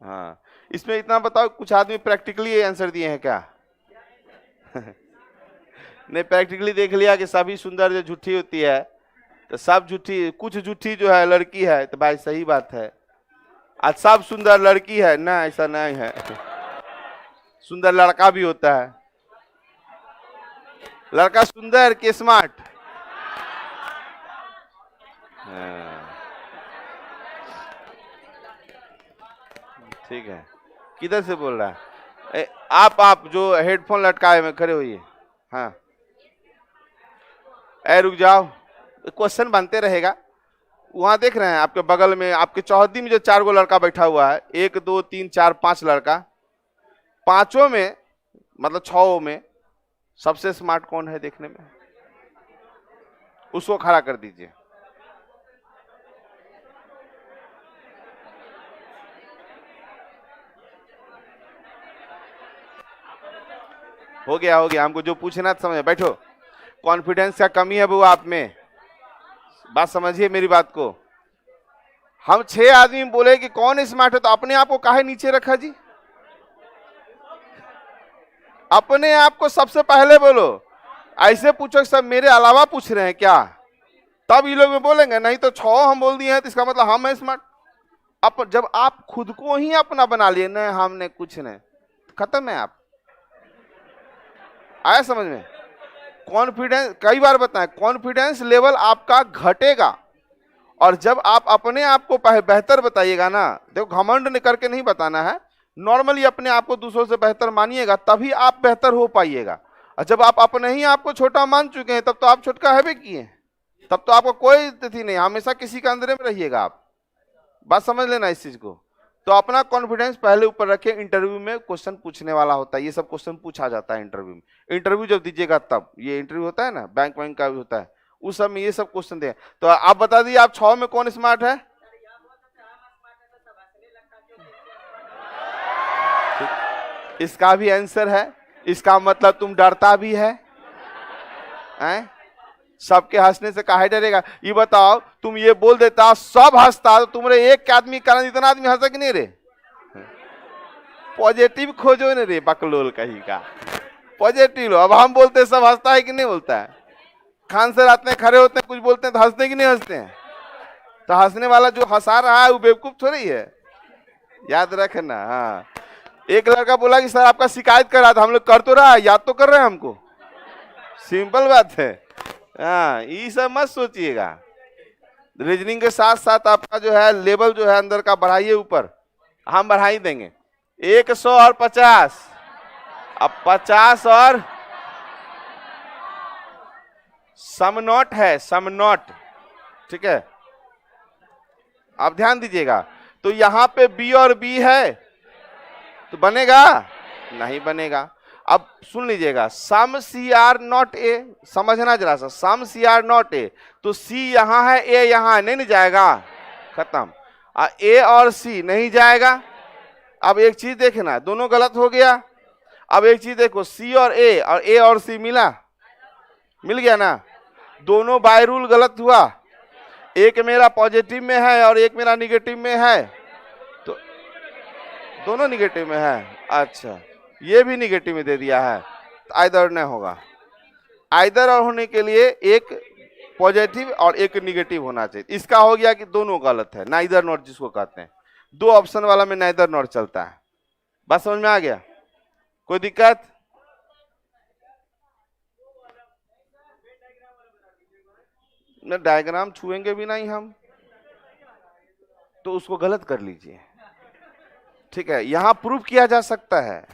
हाँ, इसमें इतना बताओ, कुछ आदमी प्रैक्टिकली आंसर दिए हैं क्या? नहीं, प्रैक्टिकली देख लिया कि सभी सुंदर जो झूठी होती है, तो सब झूठी, कुछ झूठी जो है लड़की है, तो भाई सही बात है। आज सब सुंदर लड़की है ना, ऐसा नहीं है, सुंदर लड़का भी होता है। लड़का सुंदर के स्मार्ट? ठीक है, किधर से बोल रहा है? आप जो हेडफोन लटकाए में खड़े होइए। हाँ, रुक जाओ, क्वेश्चन बनते रहेगा। वहां देख रहे हैं आपके बगल में, आपके चौहद्दी में जो 4 गो लड़का बैठा हुआ है, 1 2 3 4 5 लड़का, पांचों में मतलब 6 में सबसे स्मार्ट कौन है देखने में? उसको खड़ा कर दीजिए। हो गया, हमको जो पूछना था समझ, बैठो। कॉन्फिडेंस का कमी है वो आप में, बात समझिए मेरी बात को। हम 6 आदमी बोले कि कौन स्मार्ट है, तो अपने आप को काहे नीचे रखा जी? अपने आप को सबसे पहले बोलो। ऐसे पूछो सब मेरे अलावा पूछ रहे हैं क्या, तब ये लोग बोलेंगे, नहीं तो 6 हम बोल दिए हैं तो इसका मतलब हम है स्मार्ट। अब जब आप खुद को ही अपना बना लिए, नहीं हमने कुछ नहीं, खत्म है आप। आया समझ में? कॉन्फिडेंस, कई बार बताएं, कॉन्फिडेंस लेवल आपका घटेगा, और जब आप अपने आप को बेहतर बताइएगा ना, देखो घमंड करके नहीं बताना है, नॉर्मली अपने आप को दूसरों से बेहतर मानिएगा, तभी आप बेहतर हो पाइएगा। और जब आप अपने ही आपको छोटा मान चुके हैं, तब तो आप छोटका है भी किए, तब तो आपको कोई तिथि नहीं, हमेशा किसी के अंदर में रहिएगा आप। बात समझ लेना इस चीज को। तो अपना कॉन्फिडेंस पहले ऊपर रखें। इंटरव्यू में क्वेश्चन पूछने वाला होता है, ये सब क्वेश्चन पूछा जाता है इंटरव्यू में। इंटरव्यू जब दीजिएगा तब, ये इंटरव्यू होता है ना, बैंक का भी होता है, उस सब में ये सब क्वेश्चन दे। तो आप बता दीजिए, आप 6 में कौन स्मार्ट है? इसका भी आंसर है, इसका मतलब तुम डरता भी है, सबके हंसने से काहे डरेगा? ये बताओ, तुम ये बोल देता सब हंसता, तो तुम्हारे एक के आदमी कारण इतना आदमी हंसा कि नहीं रे? पॉजिटिव खोजो ने रे, बकलोल कहीं का पॉजिटिव लो। अब हम बोलते सब हंसता है कि नहीं बोलता है? खान सर आते हैं, खड़े होते हैं, कुछ बोलते हैं तो हंसते कि नहीं हंसते हैं? तो हंसने वाला जो हंसा रहा है वो बेवकूफ थोड़ी है, याद रखना। हाँ, एक लड़का बोला कि सर आपका शिकायत कर रहा था, हम लोग कर तो रहा है, याद तो कर रहे हैं हमको, सिंपल बात है। हाँ, ये सब मत सोचिएगा। रीजनिंग के साथ साथ आपका जो है लेवल जो है अंदर का बढ़ाइए ऊपर, हम बढ़ा ही देंगे। 100 और 50, अब 50 और सम नॉट है, सम नॉट, ठीक है। आप ध्यान दीजिएगा, तो यहां पे बी और बी है तो बनेगा नहीं बनेगा। अब सुन लीजिएगा, सम सी आर नॉट ए, समझना जरा सा, सम सी आर नॉट ए, तो सी यहां है, ए यहां है, नहीं जाएगा, खत्म। ए और सी नहीं जाएगा। अब एक चीज देखना, दोनों गलत हो गया। अब एक चीज देखो, सी और ए और सी मिल गया ना, दोनों बाय रूल गलत हुआ। एक मेरा पॉजिटिव में है और एक मेरा निगेटिव में है, तो दोनों निगेटिव में है। अच्छा, ये भी निगेटिव में दे दिया है, तो आइदर नहीं होगा। आइदर और होने के लिए एक पॉजिटिव और एक निगेटिव होना चाहिए। इसका हो गया कि दोनों गलत है, नाइदर नॉट जिसको कहते हैं। 2 ऑप्शन वाला में नाइदर नॉट चलता है। बात समझ में आ गया? कोई दिक्कत? न डायग्राम छुएंगे भी नहीं हम, तो उसको गलत कर लीजिए, ठीक है। यहां प्रूफ किया जा सकता है।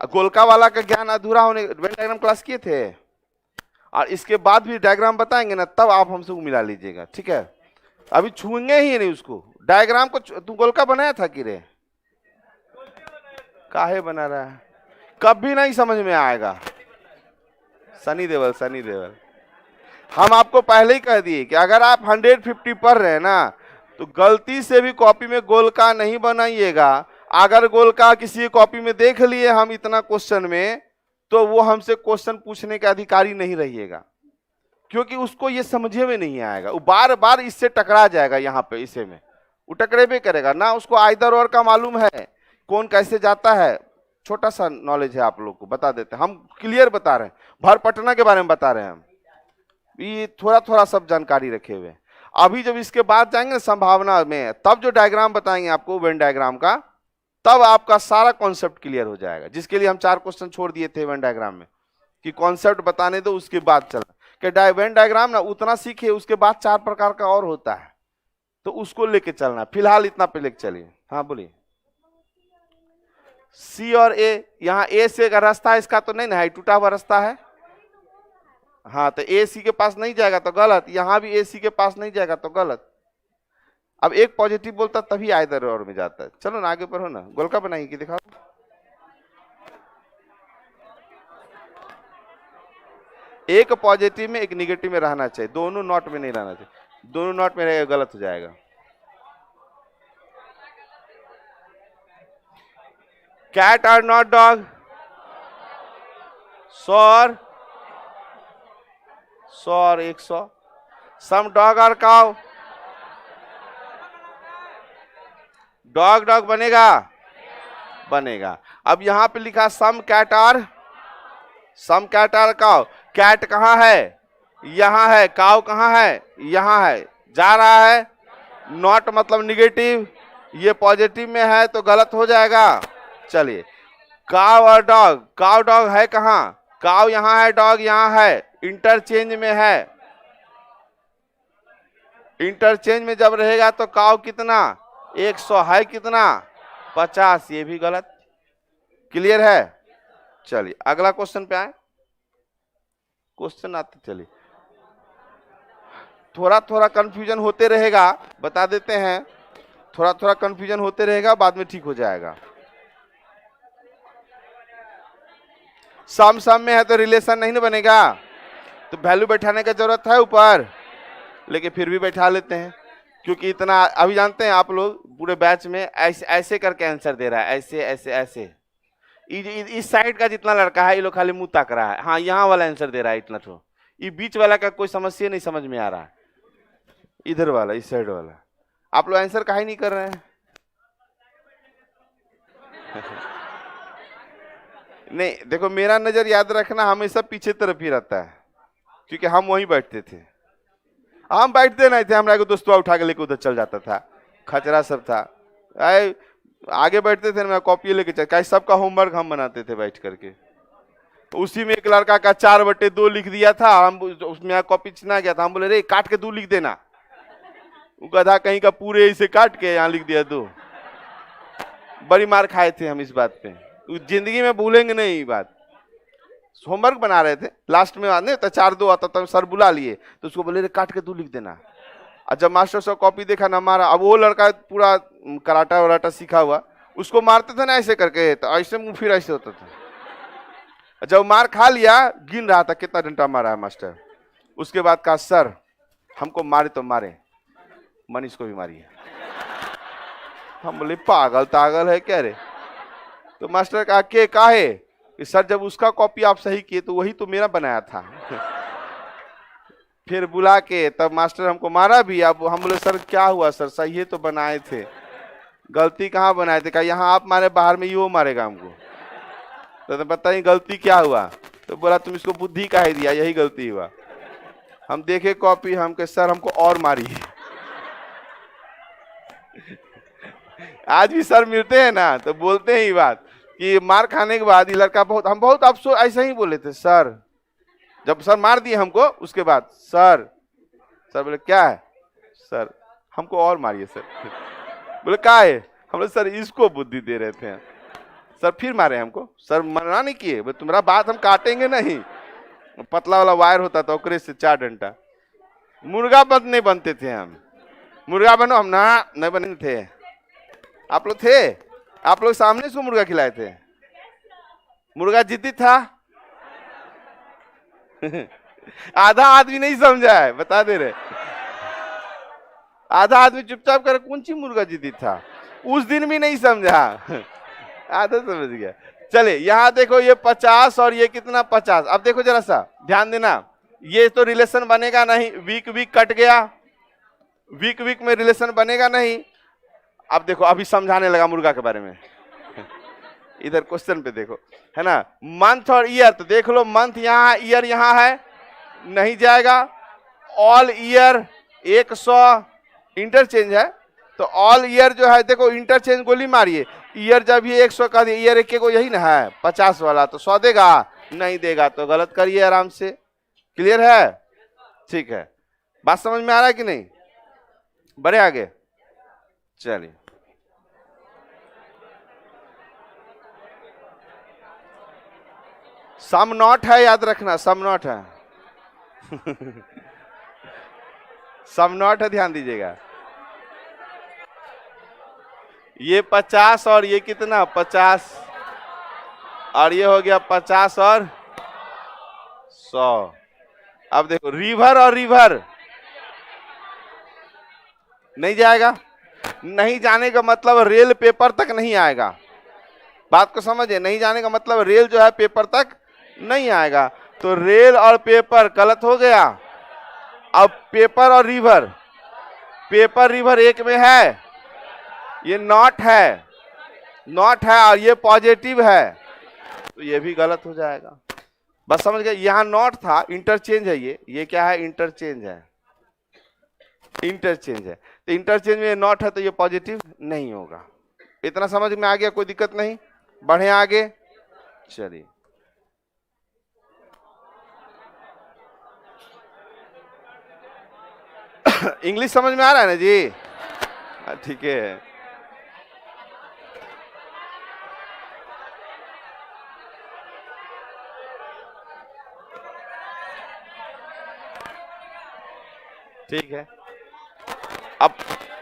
गोलका वाला का ज्ञान अधूरा होने, वेन डायग्राम क्लास किए थे, और इसके बाद भी डायग्राम बताएंगे ना, तब आप हमसे मिला लीजिएगा, ठीक है। अभी छूएंगे ही नहीं उसको, डायग्राम को। तू गोलका बनाया था कि रे? काहे बना रहा है? कभी नहीं समझ में आएगा। सनी देवल, हम आपको पहले ही कह दिए कि अगर आप 150 पढ़ रहे हैं ना, तो गलती से भी कॉपी में गोलका नहीं बनाइएगा। अगर गोलका किसी कॉपी में देख लिए हम इतना क्वेश्चन में, तो वो हमसे क्वेश्चन पूछने का अधिकारी नहीं रहिएगा, क्योंकि उसको ये समझे में नहीं आएगा। वो बार बार इससे टकरा जाएगा, यहाँ पे इसे में वो टकरेबे करेगा ना। उसको आइदर और का मालूम है, कौन कैसे जाता है, छोटा सा नॉलेज है, आप लोग को बता देते हैं। हम क्लियर बता रहे हैं, भर पटना के बारे में बता रहे हैं हम, ये थोड़ा थोड़ा सब जानकारी रखे हुए। अभी जब इसके बाद जाएंगे संभावना में, तब जो डायग्राम बताएंगे आपको वेन डायग्राम का, तब आपका सारा कॉन्सेप्ट क्लियर हो जाएगा। जिसके लिए हम 4 क्वेश्चन छोड़ दिए थे वेन डायग्राम में, कि कॉन्सेप्ट बताने दो, उसके बाद चलना। कि वेन डायग्राम ना उतना सीखे, उसके बाद 4 प्रकार का और होता है, तो उसको लेके चलना। फिलहाल इतना पे लेके चलिए। हाँ बोलिए। सी और ए, यहाँ ए से का रास्ता है इसका, तो नहीं ना, टूटा हुआ रास्ता है। हाँ, तो ए सी के पास नहीं जाएगा तो गलत, यहां भी ए सी के पास नहीं जाएगा तो गलत। अब एक पॉजिटिव बोलता तभी आइदर और में जाता है। चलो ना आगे बढ़ो ना, गोलका बनाइए कि दिखाओ। एक पॉजिटिव में एक निगेटिव में रहना चाहिए, दोनों नॉट में नहीं रहना चाहिए। दोनों नॉट में रहेगा गलत हो जाएगा। कैट आर नॉट डॉग, 100 और 100। Sum dog or cow, dog dog बनेगा। अब यहां पे लिखा sum cat or cow. Cat कहां है? यहां है। काउ कहां है? यहां है। जा रहा है, नॉट मतलब निगेटिव, ये पॉजिटिव में है तो गलत हो जाएगा। चलिए, काउ और डॉग, काउ डॉग है कहां? काउ यहां है, डॉग यहां है, इंटरचेंज में है। इंटरचेंज में जब रहेगा तो काउ कितना? 100 है, कितना? 50, ये भी गलत। क्लियर है? चलिए अगला क्वेश्चन पे आए। क्वेश्चन आते चलिए, थोड़ा थोड़ा कंफ्यूजन होते रहेगा, बता देते हैं। थोड़ा थोड़ा कंफ्यूजन होते रहेगा, बाद में ठीक हो जाएगा। सम में है तो रिलेशन नहीं ना बनेगा, तो वैल्यू बैठाने का जरूरत है ऊपर, लेकिन फिर भी बैठा लेते हैं, क्योंकि इतना अभी जानते हैं आप लोग पूरे बैच में ऐसे ऐसे करके आंसर दे रहा है, ऐसे ऐसे ऐसे। इस साइड का जितना लड़का है ये लोग खाली मुंह ताक रहा है, हाँ यहाँ वाला आंसर दे रहा है इतना। तो ये बीच वाला का कोई समस्या नहीं समझ में आ रहा है, इधर वाला, इस साइड वाला। आप लोग आंसर काहे नहीं कर रहे हैं? नहीं देखो, मेरा नजर याद रखना हमेशा पीछे तरफ ही रहता है, क्योंकि हम वहीं बैठते थे। हम बैठते नहीं थे, हमारा दोस्तों उठा के लेके उधर चल जाता था, खचरा सब था। आगे बैठते थे, मैं कॉपी लेके चल, सबका होमवर्क हम बनाते थे बैठ करके। तो उसी में एक लड़का का 4/2 लिख दिया था, हम उसमें कॉपी छिना गया था। हम बोले रे काट के 2 लिख देना, वो गधा कहीं का पूरे इसे काट के यहाँ लिख दिया 2। बड़ी मार खाए थे हम इस बात पे, जिंदगी में भूलेंगे नहीं ये बात। होमवर्क बना रहे थे, लास्ट में आने तो 4-2 आता था, सर बुला लिए तो उसको बोले काट के तू लिख देना। और जब मास्टर साहब कॉपी देखा ना मारा, अब वो लड़का पूरा कराटा वराटा सीखा हुआ, उसको मारते थे ना ऐसे करके, तो ऐसे मुंह फिर ऐसे होता था। जब मार खा लिया, गिन रहा था कितना डंडा मारा है मास्टर, उसके बाद कहा सर हमको मारे तो मारे, मनीष को भी मारिए। हम बोले पागल तागल है क्या रे? तो मास्टर कहा के काहे कि सर जब उसका कॉपी आप सही किए तो वही तो मेरा बनाया था। फिर बुला के तब मास्टर हमको मारा भी। अब हम बोले सर क्या हुआ सर, सही है तो बनाए थे, गलती कहाँ बनाए थे? कहा यहाँ आप मारे, बाहर में वो मारेगा हमको। तो बताइए गलती क्या हुआ? तो बोला तुम इसको बुद्धि काहे दिया, यही गलती हुआ। हम देखे कॉपी, हम के सर हमको और मारिए। आज भी सर मिलते हैं ना तो बोलते हैं ये बात कि मार खाने के बाद ये लड़का बहुत, हम बहुत अफसोस ऐसे ही बोले थे सर, जब सर मार दिए हमको उसके बाद सर बोले क्या है सर, हमको और मारिए सर। बोले क्या है? हम लोग सर इसको बुद्धि दे रहे थे सर, फिर मारे हमको। सर मना नहीं किए, बोले तुम्हारा बात हम काटेंगे नहीं। पतला वाला वायर होता था ओकरे से 4 डंडा। मुर्गा बंद नहीं बनते थे हम, मुर्गा बनो हम ना नहीं बने थे। आप लोग थे, आप लोग सामने से मुर्गा खिलाए थे। मुर्गा जिद्दी था। आधा आदमी नहीं समझा है, बता दे रहे। आधा आदमी चुपचाप कर, कौन सी मुर्गा जिद्दी था, उस दिन भी नहीं समझा। आधा समझ गया। चले यहाँ देखो, ये 50 और ये कितना 50। अब देखो जरा सा ध्यान देना, ये तो रिलेशन बनेगा नहीं, वीक वीक कट गया, वीक वीक में रिलेशन बनेगा नहीं। अब देखो अभी समझाने लगा मुर्गा के बारे में। इधर क्वेश्चन पे देखो, है ना, मंथ और ईयर, तो देख लो मंथ यहाँ, ईयर यहाँ है, नहीं जाएगा। ऑल ईयर 100 इंटरचेंज है, तो ऑल ईयर जो है देखो इंटरचेंज गोली मारिए। ईयर जब ये 100 का दिया, ईयर एक को यही ना है 50 वाला, तो 100 देगा, नहीं देगा तो गलत करिए आराम से। क्लियर है? ठीक है, बात समझ में आ रहा है कि नहीं? बढ़े आगे, चलिए। सम नॉट है, याद रखना सम नॉट है। सम नॉट है, ध्यान दीजिएगा। ये 50 और ये कितना 50, और ये हो गया 50 और 100। अब देखो रिवर और रिवर नहीं जाएगा, नहीं जाने का मतलब रेल पेपर तक नहीं आएगा। बात को समझिए, नहीं जाने का मतलब रेल जो है पेपर तक नहीं आएगा, तो रेल और पेपर गलत हो गया। अब पेपर और रिवर, पेपर रिवर एक में है, ये नॉट है, नॉट है और ये पॉजिटिव है, तो ये भी गलत हो जाएगा। बस समझ गए, यहां नॉट था, इंटरचेंज है, ये क्या है, इंटरचेंज है, इंटरचेंज है, तो इंटरचेंज में नॉट है तो ये पॉजिटिव नहीं होगा। इतना समझ में आ गया, कोई दिक्कत नहीं? बढ़े आगे, चलिए। इंग्लिश समझ में आ रहा है ना जी? ठीक है। ठीक है, अब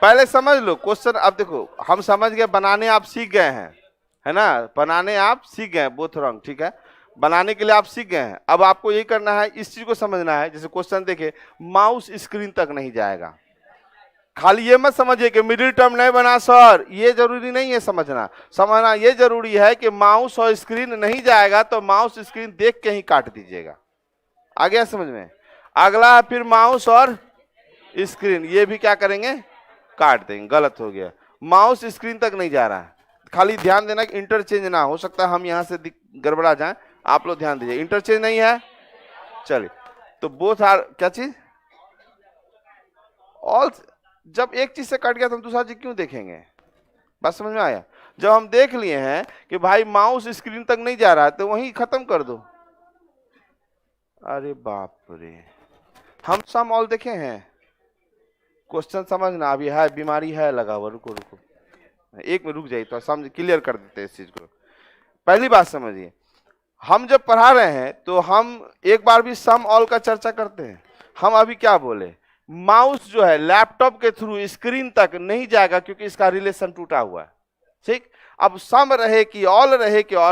पहले समझ लो क्वेश्चन। अब देखो हम समझ गए, बनाने आप सीख गए हैं, है ना, बनाने आप सीख गए, बोथ रॉन्ग, ठीक है, बनाने के लिए आप सीख गए हैं। अब आपको ये करना है, इस चीज को समझना है। जैसे क्वेश्चन देखे, माउस स्क्रीन तक नहीं जाएगा। खाली ये मत समझिए कि मिडिल टर्म नहीं बना सर, ये जरूरी नहीं है समझना। समझना ये जरूरी है कि माउस और स्क्रीन नहीं जाएगा तो माउस स्क्रीन देख के ही काट दीजिएगा। आ गया समझ में? अगला फिर माउस और स्क्रीन, ये भी क्या करेंगे, काट देंगे। गलत हो गया, माउस स्क्रीन तक नहीं जा रहा है। खाली ध्यान देना कि इंटरचेंज ना हो सकता है हम यहां से गड़बड़ा जाए, आप लोग ध्यान दीजिए। इंटरचेंज नहीं है, चलिए। तो बोथ आर क्या चीज, ऑल। जब एक चीज से कट गया तो हम दूसरा चीज क्यों देखेंगे? बात समझ में आया? जब हम देख लिए हैं कि भाई माउस स्क्रीन तक नहीं जा रहा है तो वहीं खत्म कर दो। अरे बाप रे, हम सम ऑल देखे हैं। क्वेश्चन समझना, अभी है बीमारी है लगा हुआ, रुको रुको। एक में रुक जाइए तो समझ क्लियर कर देते हैं इस चीज को। पहली बात समझिए, हम जब पढ़ा रहे हैं तो हम एक बार भी सम ऑल का चर्चा करते हैं। हम अभी क्या बोले, माउस जो है लैपटॉप के थ्रू स्क्रीन तक नहीं जाएगा क्योंकि इसका रिलेशन टूटा हुआ है, ठीक। अब सम रहे कि ऑल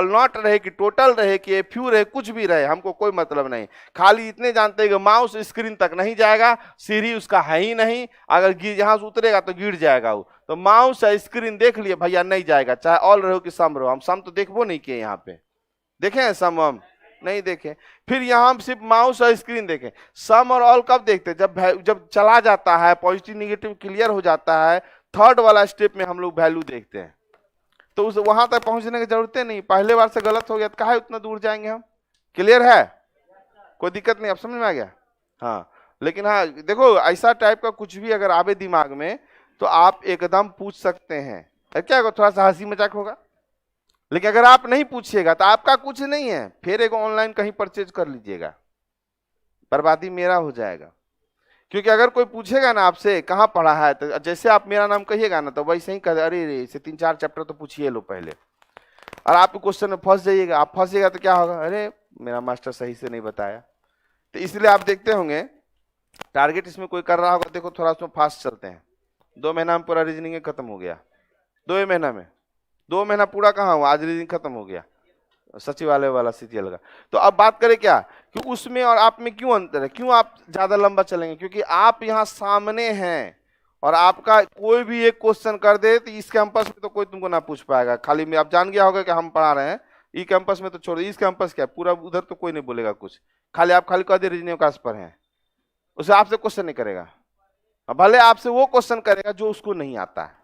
नॉट रहे कि टोटल रहे कि फ्यू रहे, कुछ भी रहे, हमको कोई मतलब नहीं। खाली इतने जानते हैं कि माउस स्क्रीन तक नहीं जाएगा, सीढ़ी उसका है ही नहीं, अगर यहां से उतरेगा तो गिर जाएगा वो। तो माउस है स्क्रीन देख लिए भैया नहीं जाएगा, चाहे ऑल रहो कि सम रहो। हम सम तो देखबो नहीं किए, यहाँ पे देखे हैं सम हम नहीं देखे। फिर यहाँ हम सिर्फ माउस और स्क्रीन देखें। सम और ऑल कब देखते हैं, जब चला जाता है, पॉजिटिव निगेटिव क्लियर हो जाता है, थर्ड वाला स्टेप में हम लोग वैल्यू देखते हैं। तो उस वहां तक पहुंचने की जरूरत नहीं, पहले बार से गलत हो गया तो कहा उतना दूर जाएंगे हम। क्लियर है, कोई दिक्कत नहीं, अब समझ में आ गया। हाँ, लेकिन हाँ देखो, ऐसा टाइप का कुछ भी अगर आवे दिमाग में तो आप एकदम पूछ सकते हैं। क्या होगा, थोड़ा सा हंसी मजाक होगा, लेकिन अगर आप नहीं पूछिएगा तो आपका कुछ नहीं है, फिर एक ऑनलाइन कहीं परचेज कर लीजिएगा, बर्बादी मेरा हो जाएगा। क्योंकि अगर कोई पूछेगा ना आपसे कहाँ पढ़ा है, तो जैसे आप मेरा नाम कहिएगा ना तो वैसे ही कह, अरे रे इसे 3-4 चैप्टर तो पूछिए लो पहले, और आप क्वेश्चन में फंस जाइएगा। आप फंसिएगा तो क्या होगा, अरे मेरा मास्टर सही से नहीं बताया। तो इसलिए आप देखते होंगे टारगेट इसमें कोई कर रहा होगा, देखो थोड़ा उसमें फास्ट चलते हैं। 2 महीना में पूरा रीजनिंग खत्म हो गया, 2 महीना में, 2 महीना पूरा कहाँ हुआ, आज रीजनिंग खत्म हो गया सचिवालय वाला सीजीएल का। तो अब बात करें क्या कि उसमें और आप में क्यों अंतर है, क्यों आप ज्यादा लंबा चलेंगे, क्योंकि आप यहाँ सामने हैं और आपका कोई भी एक क्वेश्चन कर दे तो इस कैंपस में तो कोई तुमको ना पूछ पाएगा। खाली में आप जान गया होगा कि हम पढ़ा रहे हैं, ई कैंपस में तो छोड़, इस कैंपस क्या पूरा उधर तो कोई नहीं बोलेगा कुछ, खाली आप खाली कह दे रीजनिंग क्लास पर हैं, उसे आपसे क्वेश्चन नहीं करेगा। भले आपसे वो क्वेश्चन करेगा जो उसको नहीं आता है,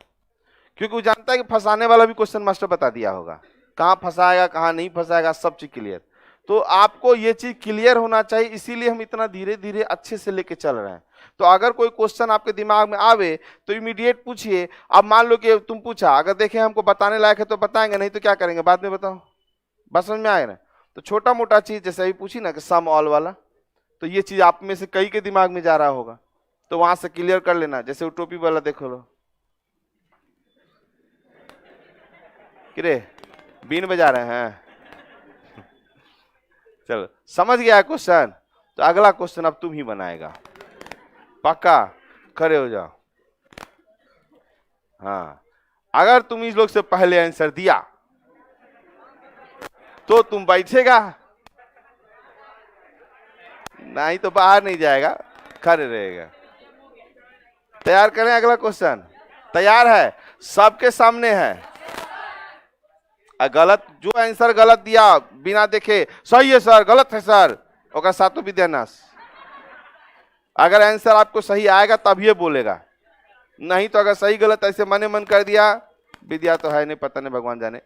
क्योंकि वो जानता है कि फंसाने वाला भी क्वेश्चन मास्टर बता दिया होगा, कहाँ फंसाएगा कहाँ नहीं फंसाएगा, सब चीज क्लियर। तो आपको ये चीज क्लियर होना चाहिए, इसीलिए हम इतना धीरे धीरे अच्छे से लेके चल रहे हैं। तो अगर कोई क्वेश्चन आपके दिमाग में आवे तो इमीडिएट पूछिए। अब मान लो कि तुम पूछा, अगर देखें हमको बताने लायक है तो बताएंगे, नहीं तो क्या करेंगे बाद में, बताओ। बस समझ में आएगा ना। तो छोटा मोटा चीज जैसे अभी पूछी ना कि सम ऑल वाला, तो ये चीज आप में से कई के दिमाग में जा रहा होगा, तो वहां से क्लियर कर लेना। जैसे वो टोपी वाला देखो लो, किरे बीन बजा रहे हैं, चलो समझ गया क्वेश्चन। तो अगला क्वेश्चन अब तुम ही बनाएगा, पक्का, खड़े हो जाओ। हाँ, अगर तुम इस लोग से पहले आंसर दिया तो तुम बैठेगा, नहीं तो बाहर नहीं जाएगा, खड़े रहेगा। तैयार करें अगला क्वेश्चन, तैयार है, सबके सामने है। गलत जो आंसर गलत दिया बिना देखे, सही है सर, गलत है सर, ओका सातों विद्यानाश। अगर आंसर आपको सही आएगा तब ये बोलेगा, नहीं तो अगर सही गलत ऐसे मने मन कर दिया, विद्या तो है नहीं, पता नहीं भगवान जाने,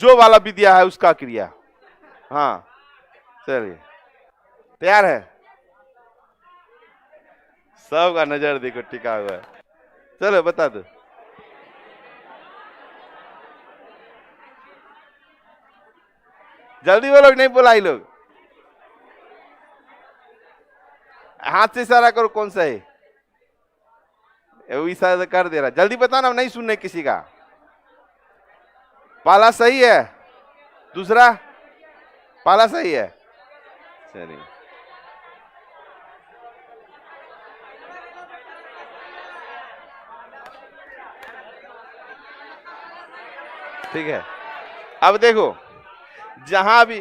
जो वाला विद्या है उसका क्रिया। हाँ चलिए, तैयार है, सबका नजर देखो टिका हुआ है। चलो बता दो, जल्दी बोलो, नहीं बोला ही लोग, हाथ से इशारा करो कौन सा है, वो इशारा कर दे रहा, जल्दी बताना, नहीं सुनने किसी का। पहला सही है, दूसरा पहला सही है, चलिए ठीक है। अब देखो जहां भी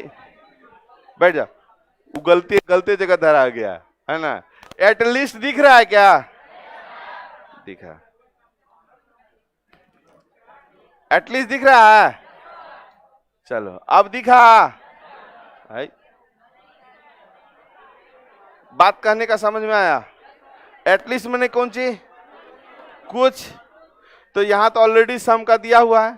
बैठ जाओ, वो गलती जगह धरा गया है ना, एटलीस्ट दिख रहा है क्या, दिखा, एटलीस्ट दिख रहा है, चलो अब दिखा है। बात कहने का समझ में आया, एटलीस्ट मैंने कौन सी कुछ, तो यहां तो ऑलरेडी सम का दिया हुआ है,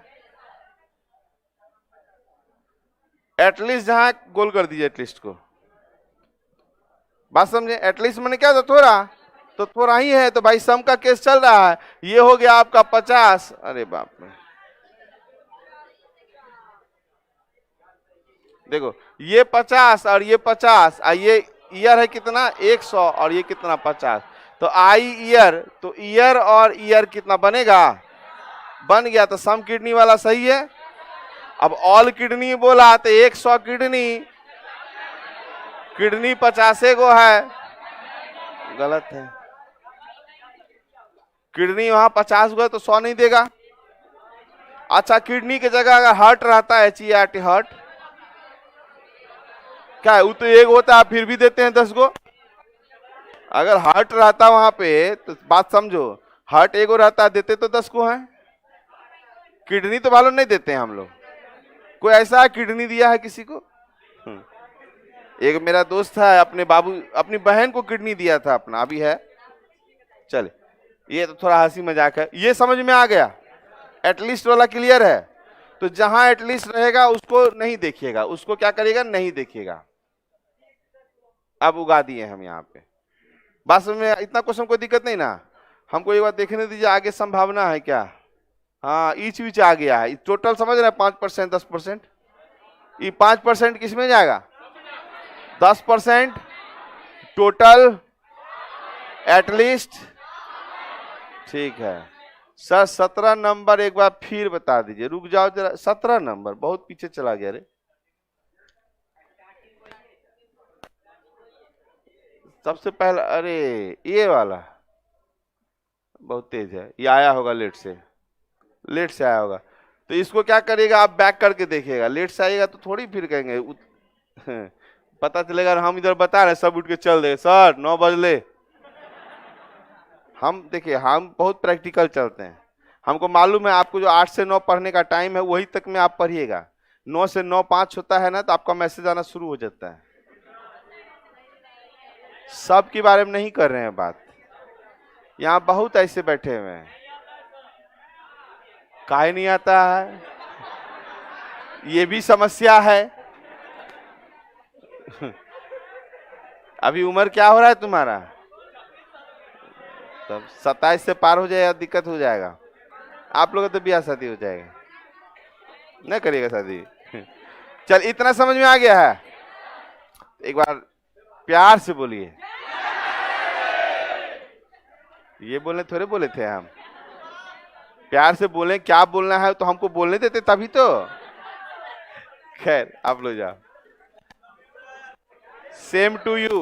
एटलीस्ट जहां गोल कर दीजिए एटलीस्ट को, बात समझे। एटलीस्ट मैंने क्या था, थोड़ा, तो थोड़ा ही है, तो भाई सम का केस चल रहा है, ये हो गया आपका 50, अरे बाप रे, देखो ये 50 और ये 50, और ये ईयर है कितना 100 और ये कितना 50, तो आई ईयर, तो ईयर और ईयर कितना बनेगा, बन गया तो सम किडनी वाला सही है। अब ऑल किडनी बोला तो 100 किडनी, किडनी 50 गो है, गलत है। किडनी वहां 50 गो है तो 100 नहीं देगा। अच्छा, किडनी की जगह अगर हार्ट रहता है, HERT हार्ट, क्या है वो तो एक होता है, फिर भी देते हैं 10 गो। अगर हार्ट रहता वहां पे तो बात समझो, हार्ट एगो रहता है देते तो 10 को है। किडनी तो मालूम नहीं देते हैं हम लोग। कोई ऐसा किडनी दिया है किसी को? एक मेरा दोस्त है, अपने अपनी बहन को किडनी दिया था अपना, अभी है। चले, ये तो थोड़ा हंसी मजाक है, ये समझ में आ गया। एटलीस्ट वाला क्लियर है। तो जहां एटलीस्ट रहेगा उसको नहीं देखिएगा, उसको क्या करिएगा, नहीं देखिएगा। अब उगा दिए हम यहाँ पे। बस में इतना क्वेश्चन, कोई दिक्कत नहीं ना। हमको एक बार देखने दीजिए, आगे संभावना है क्या? हाँ, ईच विच आ गया है। टोटल समझ रहे हैं 5%, 10%। ये 5% किस में जाएगा? 10% टोटल, एटलीस्ट। ठीक है सर, 17 नंबर एक बार फिर बता दीजिए। रुक जाओ जरा, 17 नंबर बहुत पीछे चला गया रे। सबसे पहला, अरे ये वाला बहुत तेज है, ये आया होगा लेट से, लेट से आया होगा। तो इसको क्या करिएगा, आप बैक करके देखिएगा। लेट से आइएगा तो थोड़ी फिर कहेंगे पता चलेगा हम इधर बता रहे, सब उठ के चल दे, सर 9 बजले। हम देखिए, हम बहुत प्रैक्टिकल चलते हैं। हमको मालूम है आपको जो 8 से 9 पढ़ने का टाइम है, वही तक में आप पढ़िएगा। 9 से 9:05 होता है ना, तो आपका मैसेज आना शुरू हो जाता है। सब के बारे में नहीं कर रहे हैं बात, यहाँ बहुत ऐसे बैठे हुए हैं, काहे नहीं आता है, ये भी समस्या है। अभी उम्र क्या हो रहा है तुम्हारा? तब 27 से पार हो जाएगा, दिक्कत हो जाएगा। आप लोगों तो ब्याह शादी हो जाएगा, नहीं करिएगा शादी। चल, इतना समझ में आ गया है? एक बार प्यार से बोलिए। ये बोलने थोड़े बोले थे हम, प्यार से बोले। क्या बोलना है तो हमको बोलने देते तभी तो। खैर, आप लोग जाओ। Same to you.